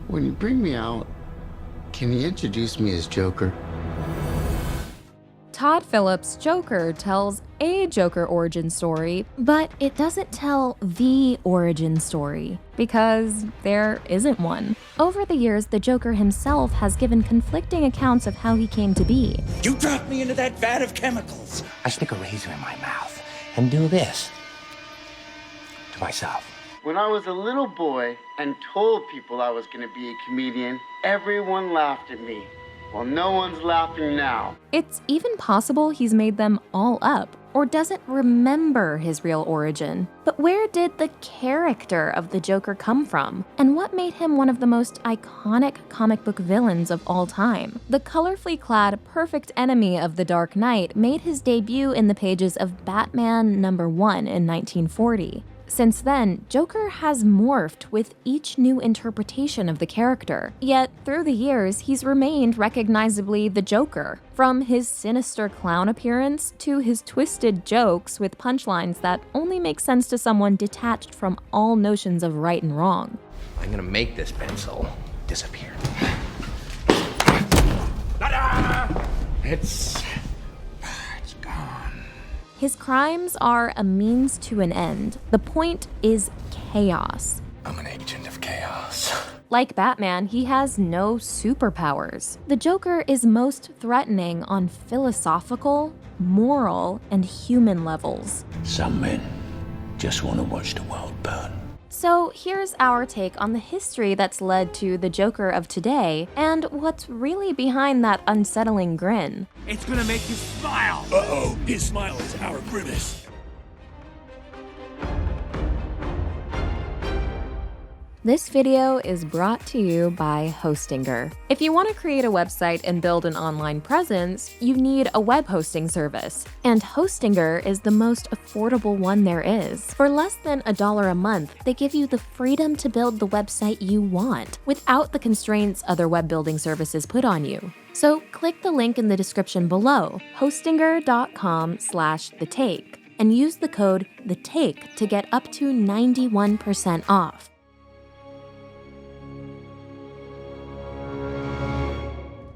When you bring me out, can you introduce me as Joker? Todd Phillips' Joker tells a Joker origin story, but it doesn't tell the origin story, because there isn't one. Over the years, the Joker himself has given conflicting accounts of how he came to be. You dropped me into that vat of chemicals. I stick a razor in my mouth and do this to myself. When I was a little boy and told people I was going to be a comedian, everyone laughed at me. Well, no one's laughing now. It's even possible he's made them all up, or doesn't remember his real origin. But where did the character of the Joker come from? And what made him one of the most iconic comic book villains of all time? The colorfully clad perfect enemy of the Dark Knight made his debut in the pages of Batman #1 in 1940. Since then, Joker has morphed with each new interpretation of the character. Yet, through the years, he's remained recognizably the Joker. From his sinister clown appearance to his twisted jokes with punchlines that only make sense to someone detached from all notions of right and wrong. I'm gonna make this pencil disappear. It's gone. His crimes are a means to an end. The point is chaos. I'm an agent of chaos. Like Batman, he has no superpowers. The Joker is most threatening on philosophical, moral, and human levels. Some men just want to watch the world burn. So here's our take on the history that's led to the Joker of today, and what's really behind that unsettling grin. It's gonna make you smile. Uh-oh, his smile is our grimace. This video is brought to you by Hostinger. If you want to create a website and build an online presence, you need a web hosting service. And Hostinger is the most affordable one there is. For less than $1 a month, they give you the freedom to build the website you want, without the constraints other web building services put on you. So click the link in the description below, hostinger.com/thetake, and use the code THETAKE to get up to 91% off.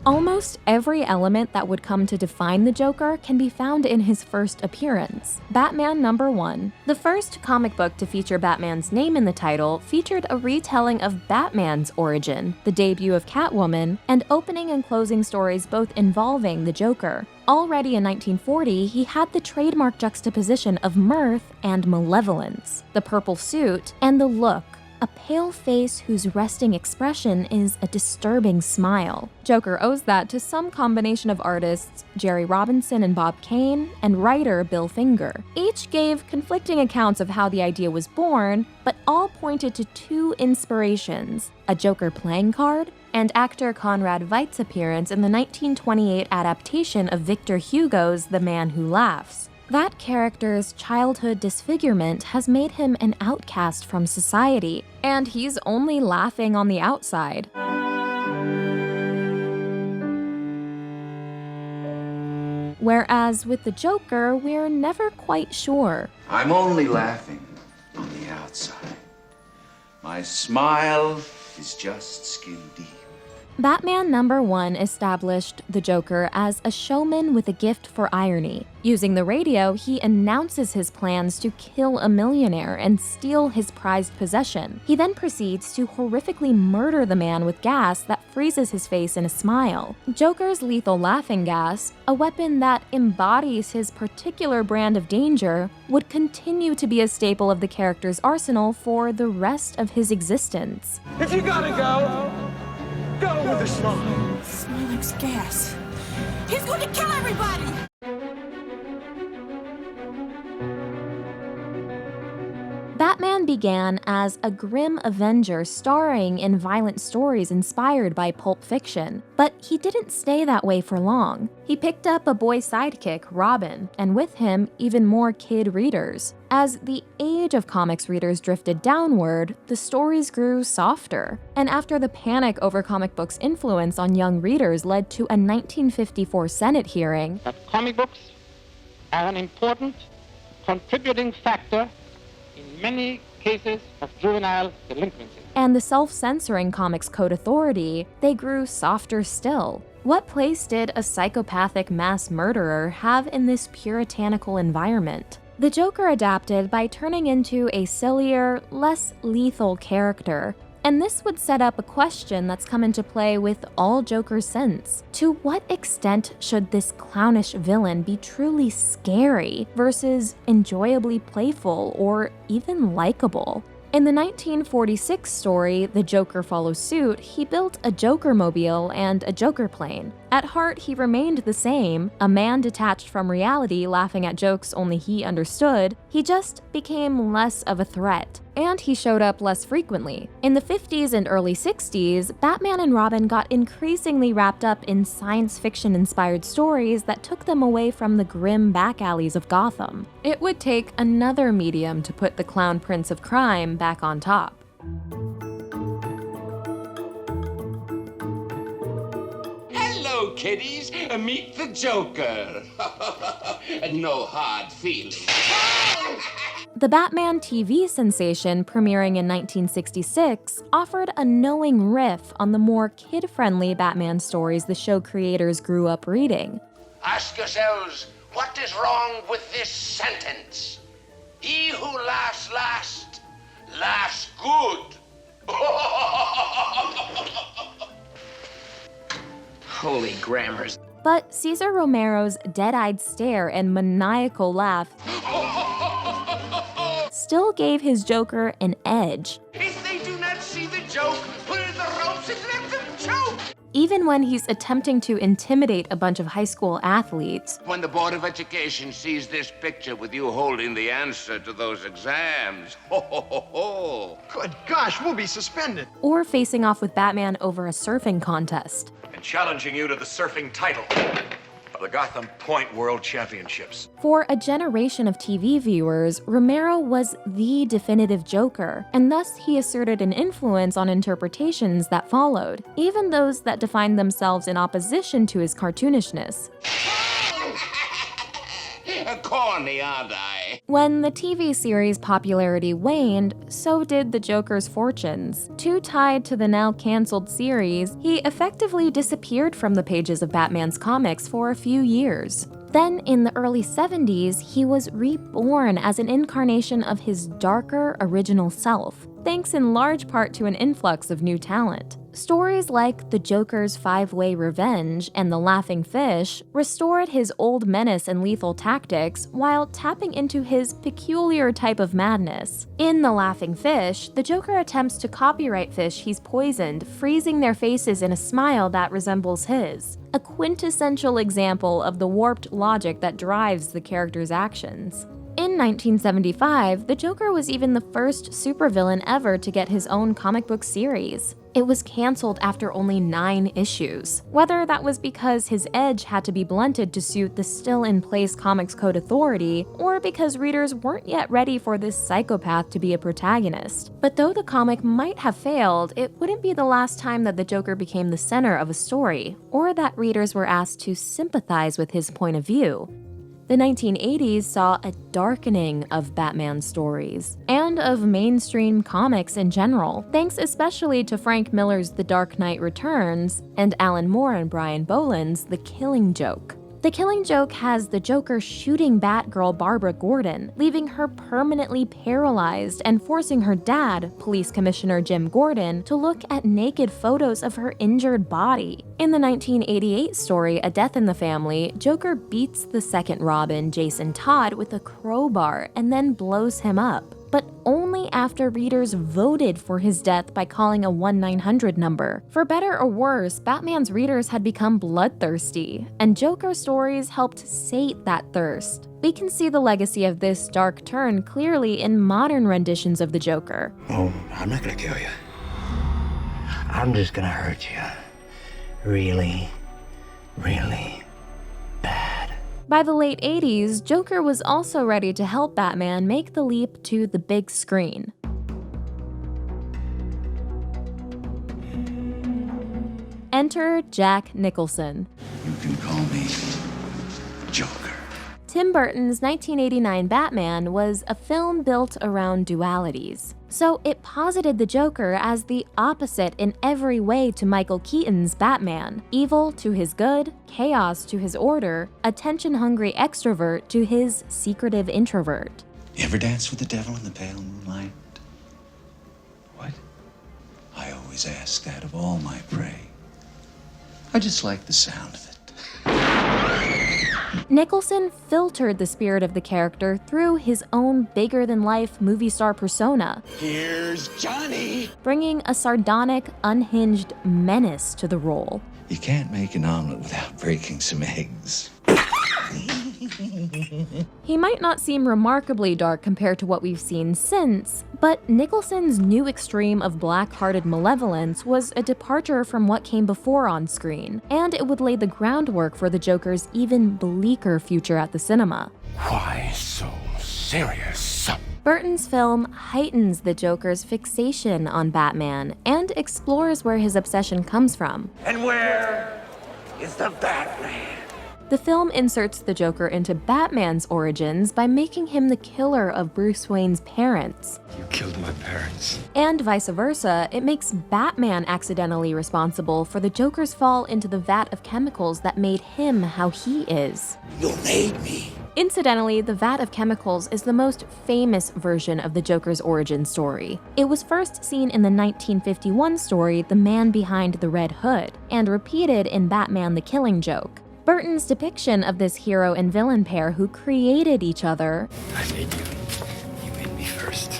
Almost every element that would come to define the Joker can be found in his first appearance, Batman #1. The first comic book to feature Batman's name in the title featured a retelling of Batman's origin, the debut of Catwoman, and opening and closing stories both involving the Joker. Already in 1940, he had the trademark juxtaposition of mirth and malevolence, the purple suit, and the look, a pale face whose resting expression is a disturbing smile. Joker owes that to some combination of artists Jerry Robinson and Bob Kane, and writer Bill Finger. Each gave conflicting accounts of how the idea was born, but all pointed to two inspirations: a Joker playing card and actor Conrad Veidt's appearance in the 1928 adaptation of Victor Hugo's The Man Who Laughs. That character's childhood disfigurement has made him an outcast from society, and he's only laughing on the outside. Whereas with the Joker, we're never quite sure. I'm only laughing on the outside. My smile is just skin deep. Batman #1 established the Joker as a showman with a gift for irony. Using the radio, he announces his plans to kill a millionaire and steal his prized possession. He then proceeds to horrifically murder the man with gas that freezes his face in a smile. Joker's lethal laughing gas, a weapon that embodies his particular brand of danger, would continue to be a staple of the character's arsenal for the rest of his existence. If you gotta go with a smile. Smell like gas. He's going to kill everybody! Batman began as a grim avenger starring in violent stories inspired by Pulp Fiction, but he didn't stay that way for long. He picked up a boy sidekick, Robin, and with him, even more kid readers. As the age of comics readers drifted downward, the stories grew softer. And after the panic over comic books' influence on young readers led to a 1954 Senate hearing, that comic books are an important contributing factor in many cases of juvenile delinquency. And the self-censoring Comics Code Authority, they grew softer still. What place did a psychopathic mass murderer have in this puritanical environment? The Joker adapted by turning into a sillier, less lethal character. And this would set up a question that's come into play with all Jokers since. To what extent should this clownish villain be truly scary versus enjoyably playful or even likable? In the 1946 story, The Joker Follows Suit, he built a Joker-mobile and a Joker plane. At heart, he remained the same, a man detached from reality laughing at jokes only he understood. He just became less of a threat. And he showed up less frequently. In the 50s and early 60s, Batman and Robin got increasingly wrapped up in science fiction-inspired stories that took them away from the grim back alleys of Gotham. It would take another medium to put the Clown Prince of Crime back on top. Hello, kiddies. Meet the Joker. No hard feelings. The Batman TV sensation, premiering in 1966, offered a knowing riff on the more kid-friendly Batman stories the show creators grew up reading. Ask yourselves, what is wrong with this sentence? He who laughs last, laughs good. Holy grammars. But Cesar Romero's dead-eyed stare and maniacal laugh still gave his Joker an edge. If they do not see the joke, put in the ropes and let them choke. Even when he's attempting to intimidate a bunch of high school athletes. When the Board of Education sees this picture with you holding the answer to those exams, ho ho ho ho. Good gosh, we'll be suspended. Or facing off with Batman over a surfing contest. And challenging you to the surfing title of the Gotham Point World Championships. For a generation of TV viewers, Romero was the definitive Joker, and thus he asserted an influence on interpretations that followed, even those that defined themselves in opposition to his cartoonishness. Corny, aren't I? When the TV series' popularity waned, so did the Joker's fortunes. Too tied to the now canceled series, he effectively disappeared from the pages of Batman's comics for a few years. Then, in the early 70s, he was reborn as an incarnation of his darker original self, thanks in large part to an influx of new talent. Stories like The Joker's Five-Way Revenge and The Laughing Fish restored his old menace and lethal tactics while tapping into his peculiar type of madness. In The Laughing Fish, the Joker attempts to copyright fish he's poisoned, freezing their faces in a smile that resembles his. A quintessential example of the warped logic that drives the character's actions. In 1975, the Joker was even the first supervillain ever to get his own comic book series. It was canceled after only 9 issues. Whether that was because his edge had to be blunted to suit the still-in-place Comics Code Authority, or because readers weren't yet ready for this psychopath to be a protagonist. But though the comic might have failed, it wouldn't be the last time that the Joker became the center of a story, or that readers were asked to sympathize with his point of view. The 1980s saw a darkening of Batman stories, and of mainstream comics in general, thanks especially to Frank Miller's The Dark Knight Returns and Alan Moore and Brian Boland's The Killing Joke. The Killing Joke has the Joker shooting Batgirl Barbara Gordon, leaving her permanently paralyzed and forcing her dad, Police Commissioner Jim Gordon, to look at naked photos of her injured body. In the 1988 story A Death in the Family, Joker beats the second Robin, Jason Todd, with a crowbar and then blows him up. But only after readers voted for his death by calling a 1-900 number. For better or worse, Batman's readers had become bloodthirsty, and Joker stories helped sate that thirst. We can see the legacy of this dark turn clearly in modern renditions of the Joker. Oh, I'm not gonna kill you. I'm just gonna hurt you. Really, really bad. By the late 80s, Joker was also ready to help Batman make the leap to the big screen. Enter Jack Nicholson. You can call me Joker. Tim Burton's 1989 Batman was a film built around dualities. So it posited the Joker as the opposite in every way to Michael Keaton's Batman. Evil to his good, chaos to his order, attention-hungry extrovert to his secretive introvert. You ever dance with the devil in the pale moonlight? What? I always ask that of all my prey. I just like the sound of it. Nicholson filtered the spirit of the character through his own bigger-than-life movie star persona. Here's Johnny! Bringing a sardonic, unhinged menace to the role. You can't make an omelet without breaking some eggs. He might not seem remarkably dark compared to what we've seen since, but Nicholson's new extreme of black-hearted malevolence was a departure from what came before on screen, and it would lay the groundwork for the Joker's even bleaker future at the cinema. Why so serious? Burton's film heightens the Joker's fixation on Batman and explores where his obsession comes from. And where is the Batman? The film inserts the Joker into Batman's origins by making him the killer of Bruce Wayne's parents. You killed my parents. And vice versa, it makes Batman accidentally responsible for the Joker's fall into the vat of chemicals that made him how he is. You made me. Incidentally, the vat of chemicals is the most famous version of the Joker's origin story. It was first seen in the 1951 story The Man Behind the Red Hood, and repeated in Batman the Killing Joke. Burton's depiction of this hero and villain pair who created each other— I made you. You made me first.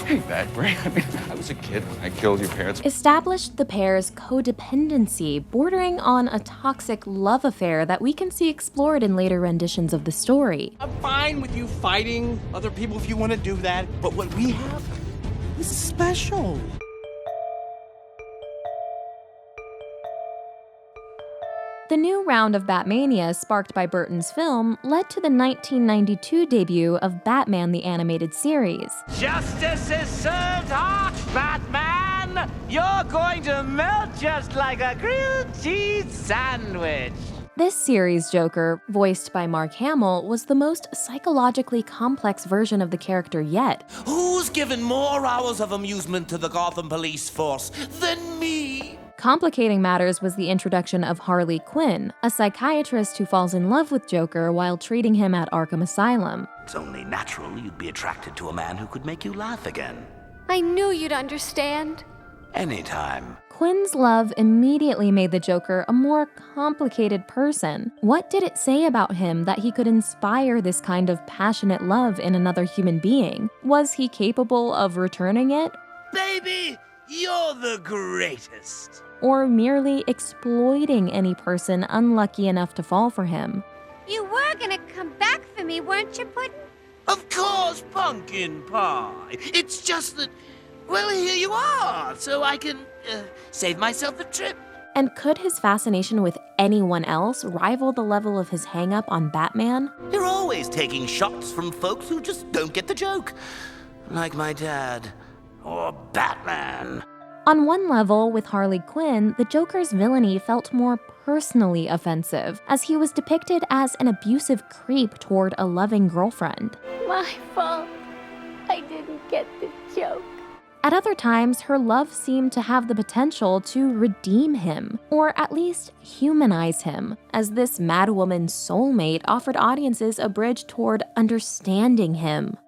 Hey, Batman. I mean, I was a kid when I killed your parents. established the pair's codependency, bordering on a toxic love affair that we can see explored in later renditions of the story. I'm fine with you fighting other people if you want to do that, but what we have is special. The new round of Batmania sparked by Burton's film led to the 1992 debut of Batman the Animated Series. Justice is served hot, Batman! You're going to melt just like a grilled cheese sandwich. This series' Joker, voiced by Mark Hamill, was the most psychologically complex version of the character yet. Who's given more hours of amusement to the Gotham police force than me? Complicating matters was the introduction of Harley Quinn, a psychiatrist who falls in love with Joker while treating him at Arkham Asylum. It's only natural you'd be attracted to a man who could make you laugh again. I knew you'd understand. Anytime. Quinn's love immediately made the Joker a more complicated person. What did it say about him that he could inspire this kind of passionate love in another human being? Was he capable of returning it? Baby, you're the greatest. Or merely exploiting any person unlucky enough to fall for him? You were gonna come back for me, weren't you, Puddin'? Of course, pumpkin pie. It's just that, well, here you are, so I can save myself a trip. And could his fascination with anyone else rival the level of his hang-up on Batman? You're always taking shots from folks who just don't get the joke. Like my dad. Or Batman. On one level, with Harley Quinn, the Joker's villainy felt more personally offensive, as he was depicted as an abusive creep toward a loving girlfriend. My fault. I didn't get the joke. At other times, her love seemed to have the potential to redeem him, or at least humanize him, as this madwoman's soulmate offered audiences a bridge toward understanding him.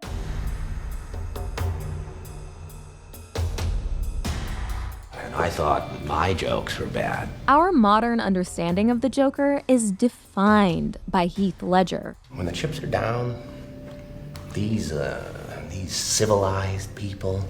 I thought my jokes were bad. Our modern understanding of the Joker is defined by Heath Ledger. When the chips are down, these civilized people,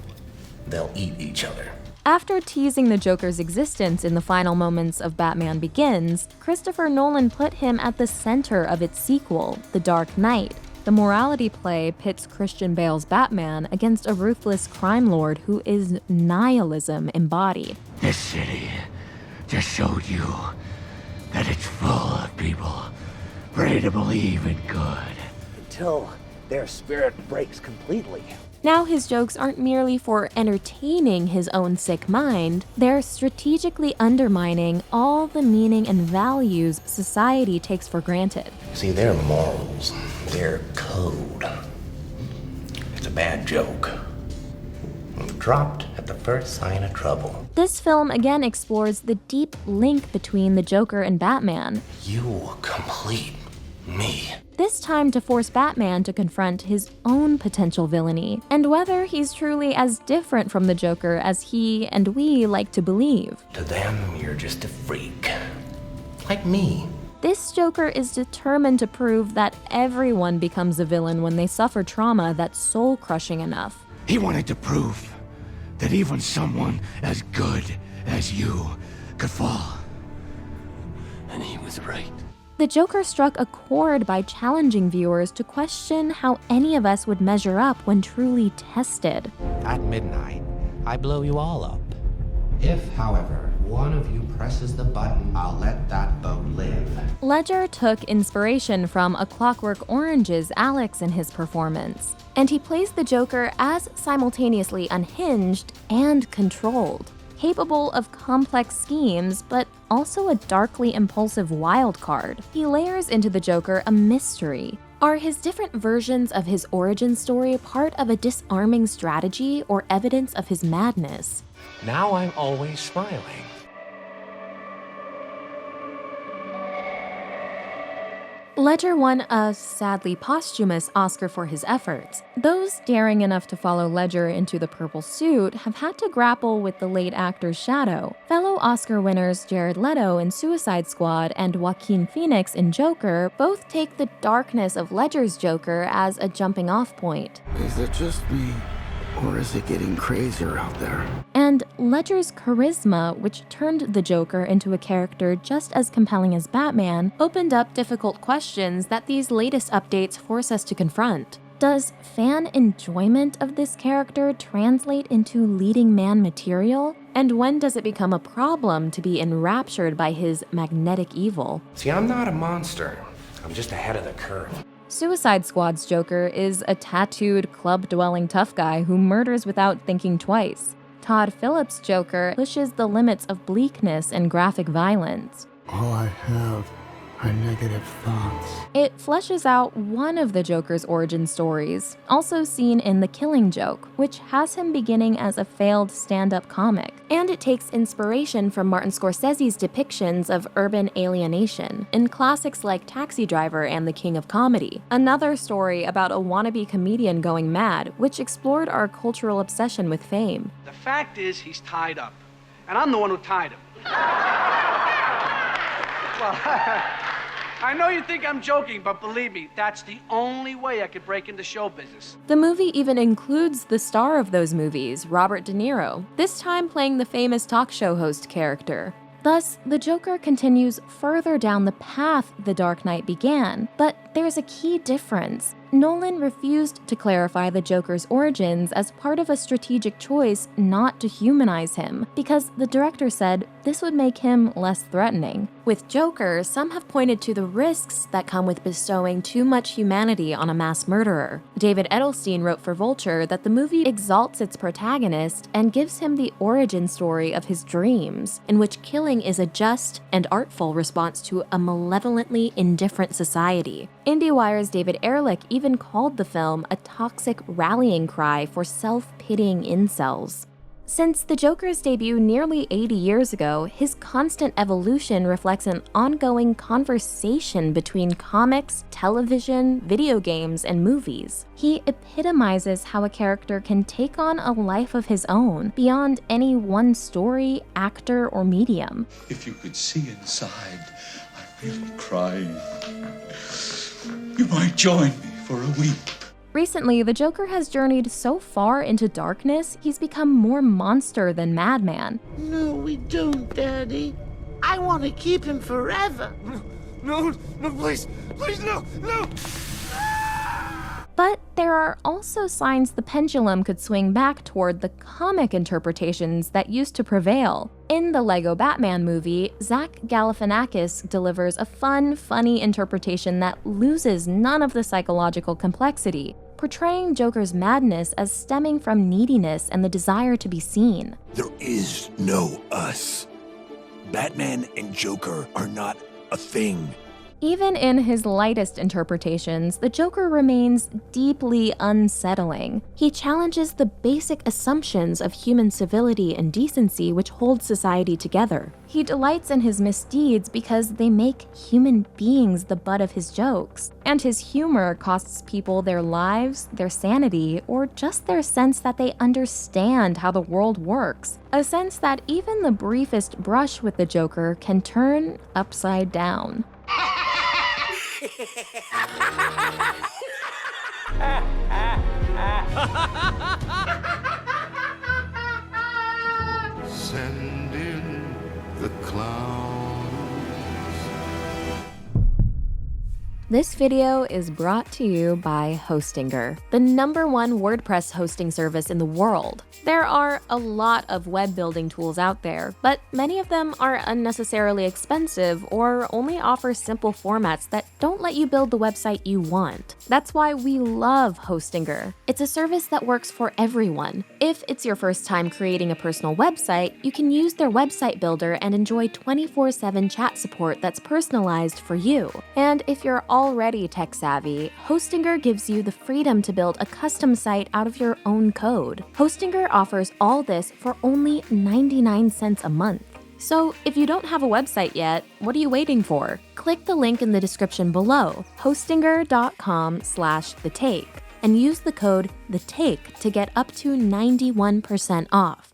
they'll eat each other. After teasing the Joker's existence in the final moments of Batman Begins, Christopher Nolan put him at the center of its sequel, The Dark Knight. The morality play pits Christian Bale's Batman against a ruthless crime lord who is nihilism embodied. This city just showed you that it's full of people ready to believe in good. Until their spirit breaks completely. Now his jokes aren't merely for entertaining his own sick mind, they're strategically undermining all the meaning and values society takes for granted. See, their morals, Their code. It's a bad joke. Dropped at the first sign of trouble. This film again explores the deep link between the Joker and Batman. You complete me. This time to force Batman to confront his own potential villainy, and whether he's truly as different from the Joker as he and we like to believe. To them, you're just a freak. Like me. This Joker is determined to prove that everyone becomes a villain when they suffer trauma that's soul-crushing enough. He wanted to prove that even someone as good as you could fall. And he was right. The Joker struck a chord by challenging viewers to question how any of us would measure up when truly tested. At midnight, I blow you all up. If, however, one of you presses the button, I'll let that boat live. Ledger took inspiration from A Clockwork Orange's Alex in his performance, and he plays the Joker as simultaneously unhinged and controlled, capable of complex schemes, but also a darkly impulsive wild card. He layers into the Joker a mystery. Are his different versions of his origin story part of a disarming strategy or evidence of his madness? Now I'm always smiling. Ledger won a sadly posthumous Oscar for his efforts. Those daring enough to follow Ledger into the purple suit have had to grapple with the late actor's shadow. Fellow Oscar winners Jared Leto in Suicide Squad and Joaquin Phoenix in Joker both take the darkness of Ledger's Joker as a jumping-off point. Is it just me? Or is it getting crazier out there? And Ledger's charisma, which turned the Joker into a character just as compelling as Batman, opened up difficult questions that these latest updates force us to confront. Does fan enjoyment of this character translate into leading man material? And when does it become a problem to be enraptured by his magnetic evil? See, I'm not a monster. I'm just ahead of the curve. Suicide Squad's Joker is a tattooed, club-dwelling tough guy who murders without thinking twice. Todd Phillips' Joker pushes the limits of bleakness and graphic violence. All I have are negative thoughts. It fleshes out one of the Joker's origin stories, also seen in The Killing Joke, which has him beginning as a failed stand-up comic. And it takes inspiration from Martin Scorsese's depictions of urban alienation in classics like Taxi Driver and The King of Comedy, another story about a wannabe comedian going mad, which explored our cultural obsession with fame. The fact is, he's tied up, and I'm the one who tied him. Well, I know you think I'm joking, but believe me, that's the only way I could break into show business. The movie even includes the star of those movies, Robert De Niro, this time playing the famous talk show host character. Thus, the Joker continues further down the path The Dark Knight began, but there's a key difference. Nolan refused to clarify the Joker's origins as part of a strategic choice not to humanize him, because the director said this would make him less threatening. With Joker, some have pointed to the risks that come with bestowing too much humanity on a mass murderer. David Edelstein wrote for Vulture that the movie exalts its protagonist and gives him the origin story of his dreams, in which killing is a just and artful response to a malevolently indifferent society. IndieWire's David Ehrlich even called the film a toxic rallying cry for self-pitying incels. Since the Joker's debut nearly 80 years ago, his constant evolution reflects an ongoing conversation between comics, television, video games, and movies. He epitomizes how a character can take on a life of his own, beyond any one story, actor, or medium. If you could see inside, I'm really crying. You might join me for a week. Recently, the Joker has journeyed so far into darkness, he's become more monster than madman. No, we don't, Daddy. I want to keep him forever. No, please, no. But there are also signs the pendulum could swing back toward the comic interpretations that used to prevail. In the Lego Batman movie, Zach Galifianakis delivers a funny interpretation that loses none of the psychological complexity, portraying Joker's madness as stemming from neediness and the desire to be seen. There is no us. Batman and Joker are not a thing. Even in his lightest interpretations, the Joker remains deeply unsettling. He challenges the basic assumptions of human civility and decency which hold society together. He delights in his misdeeds because they make human beings the butt of his jokes. And his humor costs people their lives, their sanity, or just their sense that they understand how the world works. A sense that even the briefest brush with the Joker can turn upside down. Send in the clowns. This video is brought to you by Hostinger, the #1 WordPress hosting service in the world. There are a lot of web building tools out there, but many of them are unnecessarily expensive or only offer simple formats that don't let you build the website you want. That's why we love Hostinger. It's a service that works for everyone. If it's your first time creating a personal website, you can use their website builder and enjoy 24/7 chat support that's personalized for you. And if you're already tech savvy, Hostinger gives you the freedom to build a custom site out of your own code. Hostinger offers all this for only 99 cents a month. So if you don't have a website yet, what are you waiting for? Click the link in the description below, hostinger.com/thetake, and use the code THETAKE to get up to 91% off.